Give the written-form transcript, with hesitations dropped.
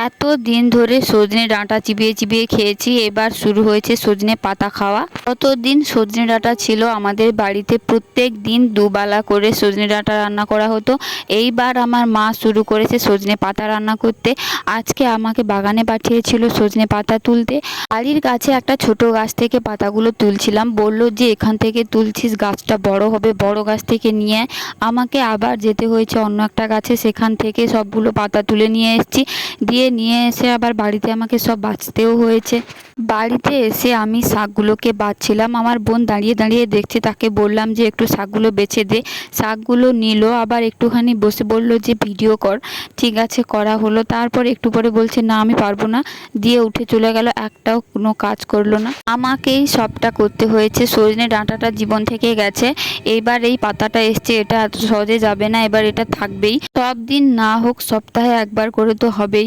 এত দিন ধরে সজনে ডাঁটা চিবিয়ে চিবিয়ে খেয়েছি, এবার শুরু হয়েছে সজনে পাতা খাওয়া। কতদিন সজনে ডাঁটা ছিল আমাদের বাড়িতে, প্রত্যেক দিন দুবেলা করে সজনে ডাঁটা রান্না করা হতো। এইবার আমার মা শুরু করেছে সজনে পাতা রান্না করতে। আজকে আমাকে বাগানে পাঠিয়েছিল সজনে পাতা তুলতে। বাড়ির কাছে একটা ছোট গাছ থেকে পাতাগুলো তুলছিলাম, বলল যে এখান থেকে তুলছিস গাছটা বড় হবে, বড় গাছ থেকে নিয়ে আমাকে আবার যেতে হয়েছে অন্য একটা গাছে, সেখান থেকে সবগুলো পাতা তুলে নিয়ে এসেছি। নিয়ে এসে আবার বাড়িতে আমাকে সব বাছতেও হয়েছে। বাড়িতে এসে আমি শাকগুলোকে বাছছিলাম, আমার বোন দাঁড়িয়ে দাঁড়িয়ে দেখছে, তাকে বললাম যে একটু শাকগুলো বেছে দে। শাকগুলো নিল, আবার একটুখানি বসে বলল যে ভিডিও কর। ঠিক আছে, করা হলো। তারপর একটু পরে বলছে না আমি পারবো না, দিয়ে উঠে চলে গেল। একটাও কোনো কাজ করলো না, আমাকেই সবটা করতে হয়েছে। সজনে ডাঁটাটা জীবন থেকে গেছে, এইবার এই পাতাটা এসছে, এটা এত সহজে যাবে না, এবার এটা থাকবেই। সব দিন না হোক সপ্তাহে একবার করে তো হবেই।